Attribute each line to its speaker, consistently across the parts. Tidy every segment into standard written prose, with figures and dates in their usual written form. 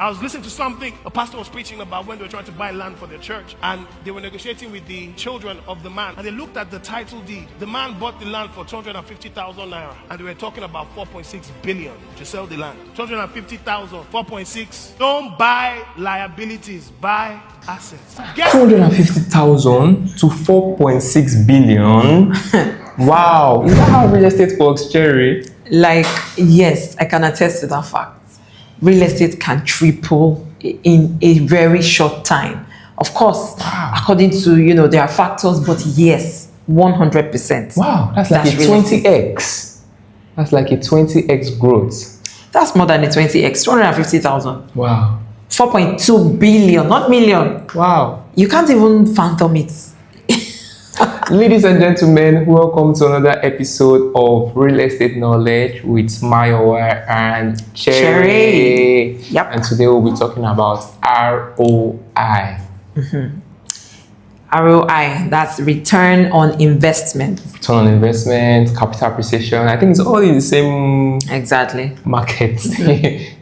Speaker 1: I was listening to something a pastor was preaching about when they were trying to buy land for their church, and they were negotiating with the children of the man, and they looked at the title deed. The man bought the land for 250,000 naira, and they were talking about 4.6 billion to sell the land. 250,000, 4.6. Don't buy liabilities, buy assets.
Speaker 2: 250,000 to 4.6 billion. Wow, is that how real estate works, Cherry?
Speaker 3: Like, yes, I can attest to that fact. Real estate can triple in a very short time. Of course, wow. According to, there are factors, but yes, 100%.
Speaker 2: Wow, that's like a 20x. That's like a 20x growth.
Speaker 3: That's more than a 20x, 250,000.
Speaker 2: Wow.
Speaker 3: 4.2 billion, not million.
Speaker 2: Wow.
Speaker 3: You can't even phantom it.
Speaker 2: Ladies and gentlemen, welcome to another episode of Real Estate Knowledge with Mayowa and Cherry.
Speaker 3: Yep.
Speaker 2: And today we'll be talking about ROI.
Speaker 3: Mm-hmm. ROI, that's return on investment.
Speaker 2: Return on investment, capital appreciation. I think it's all in the same market.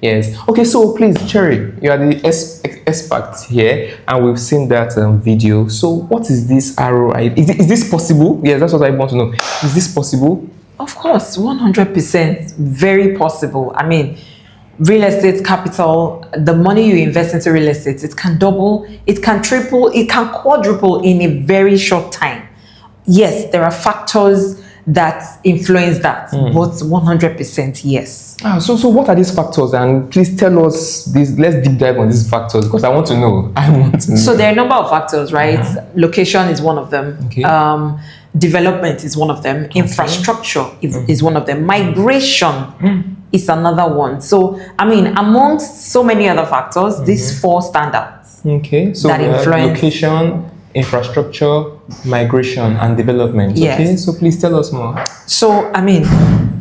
Speaker 2: Yes. Okay, so please, Cherry, you are the expert here, and we've seen that video. So, what is this ROI? Is this possible? Yes, that's what I want to know. Is this possible?
Speaker 3: Of course, 100%. Very possible. I mean, real estate capital, the money you invest into real estate, it can double, it can triple, it can quadruple in a very short time. Yes, there are factors that influence that, but 100% yes.
Speaker 2: So what are these factors? And please tell us this. Let's deep dive on these factors because I want to know.
Speaker 3: So there are a number of factors, right? Location is one of them.
Speaker 2: Okay.
Speaker 3: Development is one of them. Okay. Infrastructure is one of them. Migration is another one. So, I mean, amongst so many other factors, these four stand out.
Speaker 2: Okay, so
Speaker 3: that influence
Speaker 2: location, infrastructure, migration, and development.
Speaker 3: Yes.
Speaker 2: Okay, so please tell us more.
Speaker 3: So, I mean,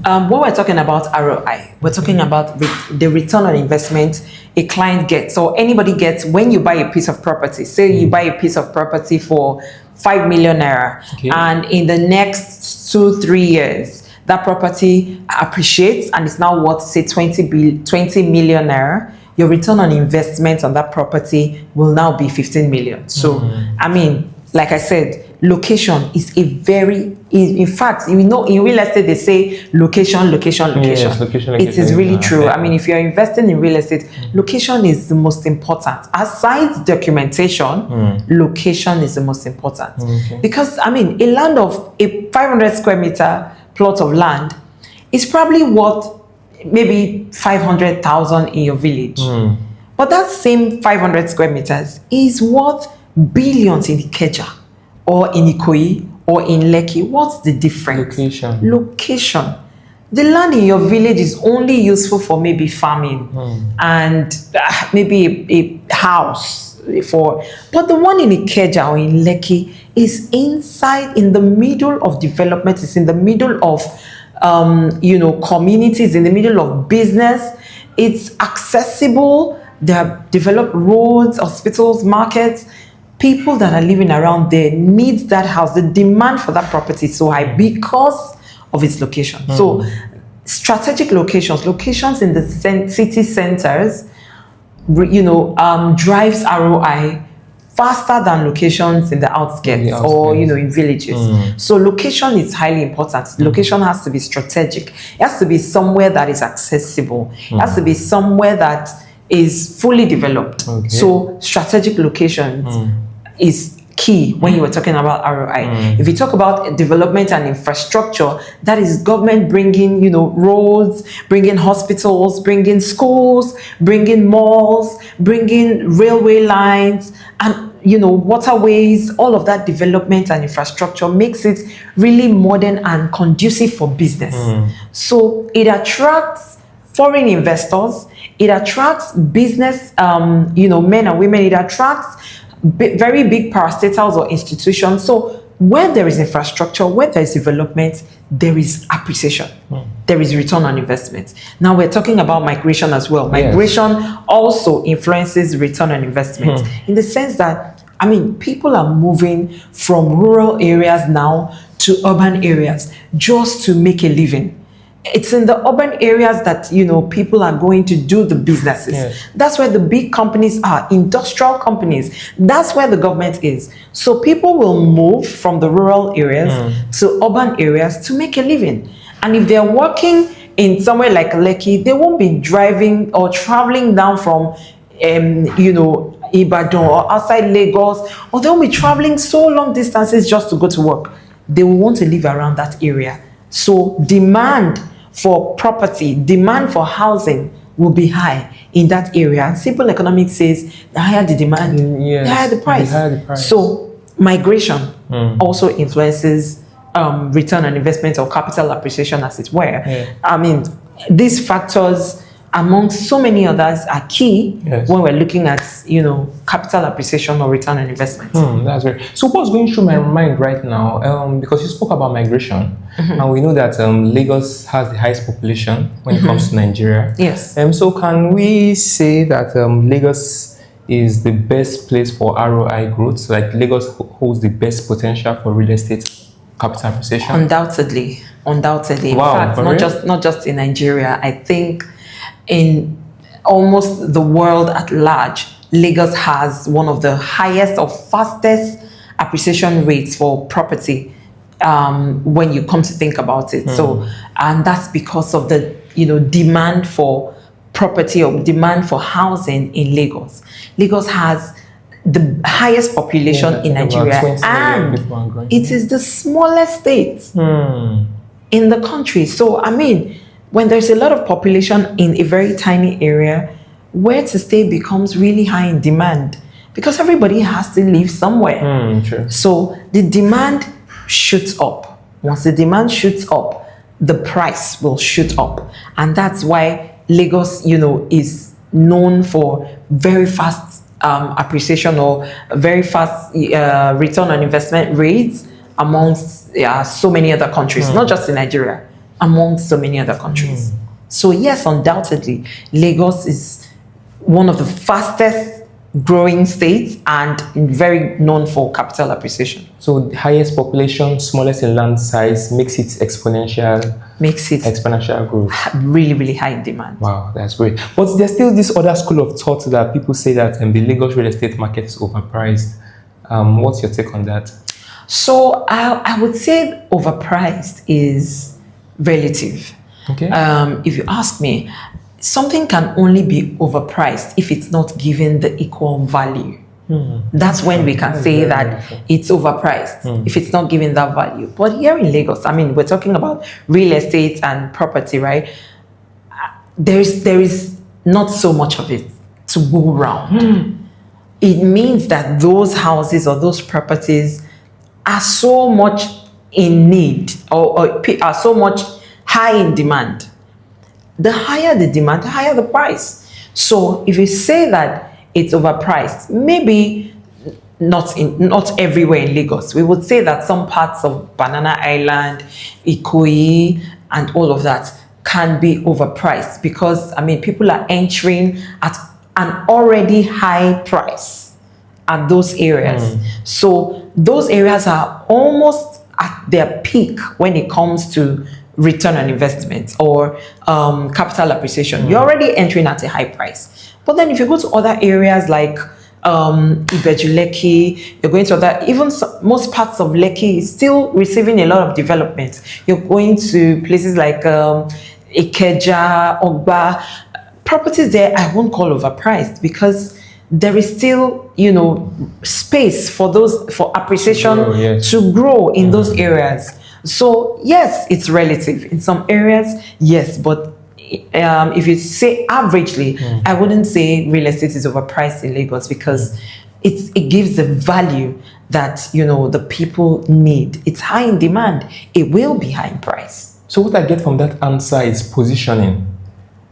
Speaker 3: when we're talking about ROI, we're talking about the return on investment a client gets, or anybody gets when you buy a piece of property. Say you buy a piece of property for 5 million naira, and in the next 2-3 years, that property appreciates and is now worth, say, 20 million naira. Your return on investment on that property will now be 15 million. So, I mean, like I said, location is in fact, in real estate, they say location.
Speaker 2: Yes, location.
Speaker 3: It is really true. I mean, if you're investing in real estate, location is the most important. Aside documentation, location is the most important. Because, I mean, a land of a 500 square meter plot of land is probably worth maybe 500,000 in your village. But that same 500 square meters is worth billions in Ikeja or in Ikoyi or in Lekki. What's the difference? Location. The land in your village is only useful for maybe farming and maybe a house but the one in Ikeja or in Lekki is inside in the middle of development. It's in the middle of communities, in the middle of business. It's accessible. There are developed roads, hospitals, markets. People that are living around there need that house. The demand for that property is so high because of its location. So strategic locations in the city centers, drives ROI faster than locations in the outskirts or in villages. So location is highly important. Location has to be strategic. It has to be somewhere that is accessible. It has to be somewhere that is fully developed. So strategic locations is key when you were talking about ROI. If you talk about development and infrastructure, that is government bringing, roads, bringing hospitals, bringing schools, bringing malls, bringing railway lines, and waterways. All of that development and infrastructure makes it really modern and conducive for business. So it attracts foreign investors. It attracts business, men and women. It attracts very big parastatals or institutions. So where there is infrastructure, where there is development, there is appreciation. There is return on investment. Now we're talking about migration as well. Migration also influences return on investment in the sense that, I mean, people are moving from rural areas now to urban areas just to make a living. it's in the urban areas that, you know, people are going to do the businesses.
Speaker 2: Yes.
Speaker 3: That's where the big companies are, industrial companies. That's where the government is. So people will move from the rural areas to urban areas to make a living. And if they're working in somewhere like Lekki, they won't be driving or traveling down from, you know, Ibadan or outside Lagos, or they'll be traveling so long distances just to go to work. They will want to live around that area. So demand for property, demand for housing will be high in that area. And simple economics says the higher the demand, the higher the price. So migration also influences return on investment or capital appreciation, as it were. I mean, these factors, among so many others, are key when we're looking at, you know, capital appreciation or return on investment.
Speaker 2: That's great. So what's going through my mind right now, because you spoke about migration, and we know that Lagos has the highest population when it comes to Nigeria.
Speaker 3: Yes.
Speaker 2: So can we say that Lagos is the best place for ROI growth? Like Lagos holds the best potential for real estate capital appreciation?
Speaker 3: Undoubtedly. In
Speaker 2: Wow,
Speaker 3: fact, not just in Nigeria. I think in almost the world at large, Lagos has one of the highest or fastest appreciation rates for property when you come to think about it. So, and that's because of the, you know, demand for property or demand for housing in Lagos. Lagos has the highest population in Nigeria, and it is the smallest state in the country. So, I mean, when there's a lot of population in a very tiny area, where to stay becomes really high in demand because everybody has to live somewhere.
Speaker 2: True.
Speaker 3: So the demand shoots up. Once the demand shoots up, the price will shoot up. And that's why Lagos, you know, is known for very fast appreciation or very fast return on investment rates amongst so many other countries, not just in Nigeria, amongst so many other countries. So yes, undoubtedly, Lagos is one of the fastest growing states and very known for capital appreciation.
Speaker 2: So the highest population, smallest in land size, makes it exponential growth.
Speaker 3: Really, really high in demand.
Speaker 2: Wow, that's great. But there's still this other school of thought that people say that the Lagos real estate market is overpriced. What's your take on that?
Speaker 3: So I would say overpriced is relative.
Speaker 2: Okay.
Speaker 3: If you ask me, something can only be overpriced if it's not given the equal value. That's when we can say that it's overpriced, if it's not given that value. But here in Lagos, I mean, we're talking about real estate and property, right? There is not so much of it to go around. It means that those houses or those properties are so much in need or are so much high in demand. The higher the demand, the higher the price. So if you say that it's overpriced, maybe not everywhere in Lagos. We would say that some parts of Banana Island, Ikoyi, and all of that can be overpriced because, I mean, people are entering at an already high price at those areas. So those areas are almost at their peak when it comes to return on investment or capital appreciation. You're already entering at a high price. But then if you go to other areas like Ibeju-Lekki, you're going to other, even most parts of Lekki is still receiving a lot of development. You're going to places like Ikeja, Ogba. Properties there I won't call overpriced because there is still, you know, space for appreciation to grow in those areas. So yes, it's relative. In some areas, yes, but if you say averagely, I wouldn't say real estate is overpriced in Lagos because it gives the value that, you know, the people need. It's high in demand. It will be high in price.
Speaker 2: So what I get from that answer is positioning.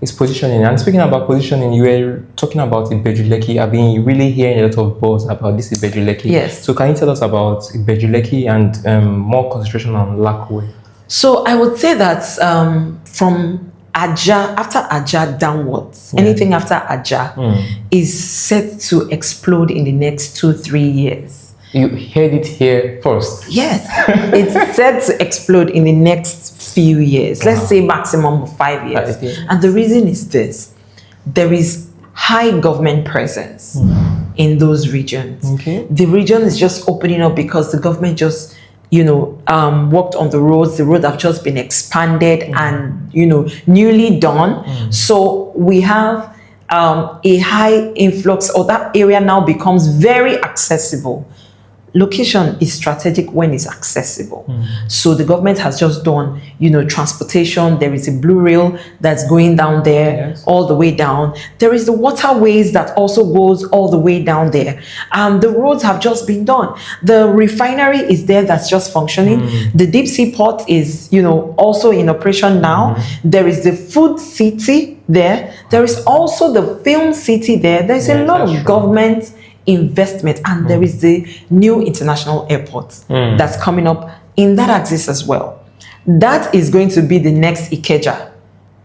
Speaker 2: It's positioning. And speaking about positioning, you were talking about Ibeju-Lekki. I've been really hearing a lot of buzz about this Ibeju-Lekki.
Speaker 3: Yes.
Speaker 2: So can you tell us about Ibeju-Lekki and more concentration on Lakwe?
Speaker 3: So I would say that from after Aja downwards, anything after Aja is set to explode in the next 2-3 years.
Speaker 2: You heard it here first.
Speaker 3: Yes, it's set to explode in the next few years. Let's say maximum of 5 years.
Speaker 2: 5 years.
Speaker 3: And the reason is this: there is high government presence in those regions.
Speaker 2: Okay.
Speaker 3: The region is just opening up because the government just, worked on the roads. The roads have just been expanded and, newly done. So we have a high influx, or that area now becomes very accessible. Location is strategic when it's accessible. So the government has just done, transportation. There is a blue rail that's going down there,
Speaker 2: Yes.
Speaker 3: all the way down. There is the waterways that also goes all the way down there. The roads have just been done. The refinery is there that's just functioning. The deep sea port is, also in operation now. There is the food city there. There is also the film city there. There's a
Speaker 2: Yes,
Speaker 3: lot
Speaker 2: that's
Speaker 3: of
Speaker 2: true.
Speaker 3: government investment, and there is the new international airport that's coming up in that axis as well. That is going to be the next Ikeja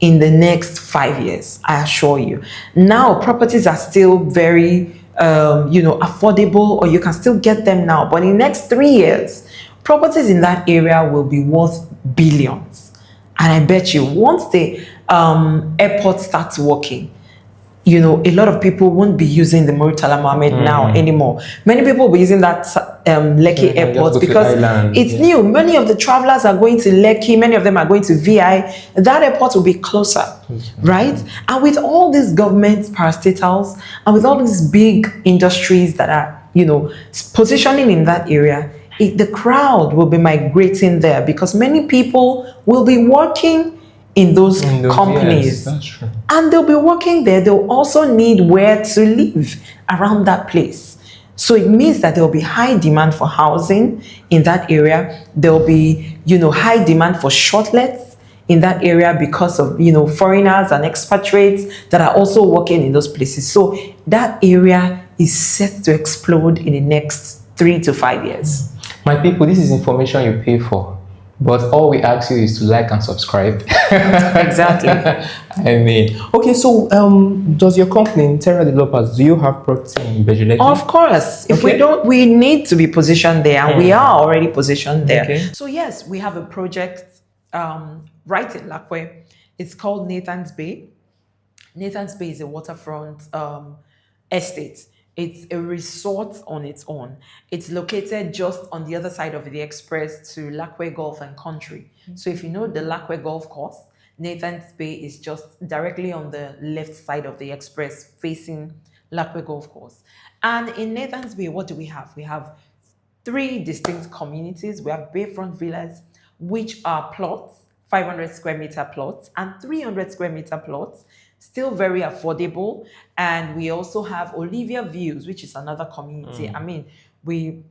Speaker 3: in the next 5 years, I assure you. Now properties are still very affordable, or you can still get them now, but in the next 3 years properties in that area will be worth billions. And I bet you once the airport starts working, a lot of people won't be using the Murtala Mohammed now anymore. Many people will be using that Lekki
Speaker 2: Yeah,
Speaker 3: airport
Speaker 2: just go to
Speaker 3: because
Speaker 2: island,
Speaker 3: it's new. Many of the travelers are going to Lekki. Many of them are going to VI. That airport will be closer, right? And with all these government parastatals and with all these big industries that are, positioning in that area, the crowd will be migrating there because many people will be working in those companies.
Speaker 2: Yes, that's true.
Speaker 3: And they'll be working there. They'll also need where to live around that place. So it means that there'll be high demand for housing in that area. There'll be, high demand for shortlets in that area because of, foreigners and expatriates that are also working in those places. So that area is set to explode in the next 3 to 5 years.
Speaker 2: My people, this is information you pay for. But all we ask you is to like and subscribe.
Speaker 3: Exactly.
Speaker 2: Okay, so does your company, Terra Developers, do you have property in Bejuleki?
Speaker 3: Of course. If we
Speaker 2: Okay.
Speaker 3: don't, we need to be positioned there, and we are already positioned there.
Speaker 2: Okay.
Speaker 3: So yes, we have a project right in Lakwe. It's called Nathan's Bay. Nathan's Bay is a waterfront estate. It's a resort on its own. It's located just on the other side of the express to Lakwe Golf and Country. So if you know the Lakwe Golf Course, Nathan's Bay is just directly on the left side of the express facing Lakwe Golf Course. And in Nathan's Bay, what do we have? We have 3 distinct communities. We have Bayfront Villas, which are plots, 500 square meter plots and 300 square meter plots, still very affordable. And we also have Olivia Views, which is another community. I mean, we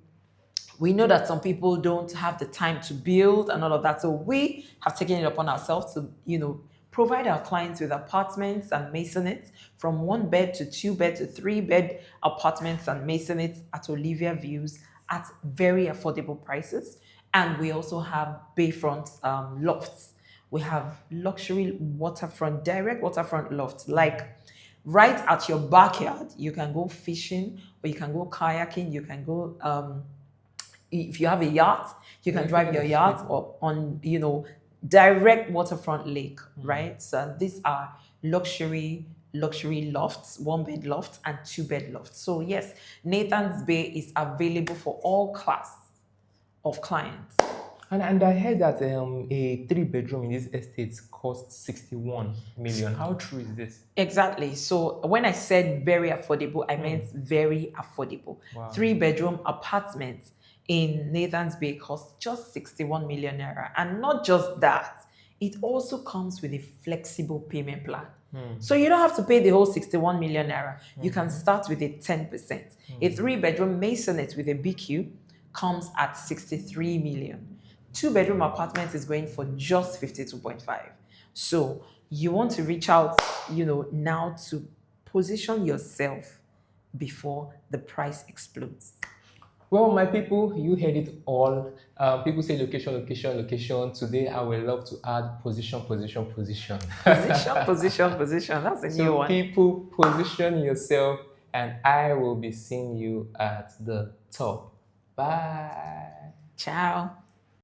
Speaker 3: know that some people don't have the time to build and all of that. So we have taken it upon ourselves to, provide our clients with apartments and maisonettes from 1 bed to 2 bed to 3 bed apartments and maisonettes at Olivia Views at very affordable prices. And we also have Bayfront lofts. We have luxury waterfront, direct waterfront lofts, like right at your backyard. You can go fishing, or you can go kayaking, you can go, if you have a yacht, you can drive your yacht or on, direct waterfront lake, right? So these are luxury lofts, 1 bed lofts and 2 bed lofts. So yes, Nathan's Bay is available for all class of clients.
Speaker 2: And I heard that a 3-bedroom in this estate costs 61 million. How true is this?
Speaker 3: Exactly. So when I said very affordable, I meant very affordable.
Speaker 2: Wow.
Speaker 3: 3-bedroom apartments in Nathan's Bay costs just 61 million naira. And not just that, it also comes with a flexible payment plan. So you don't have to pay the whole 61 million naira. You can start with a 10%. A 3-bedroom maisonette with a BQ comes at 63 million. 2-bedroom apartment is going for just 52.5. So you want to reach out, now to position yourself before the price explodes.
Speaker 2: Well, my people, you heard it all. People say location, location, location. Today, I would love to add position, position, position.
Speaker 3: Position. That's a new
Speaker 2: So
Speaker 3: one.
Speaker 2: people, position yourself, and I will be seeing you at the top. Bye.
Speaker 3: Ciao.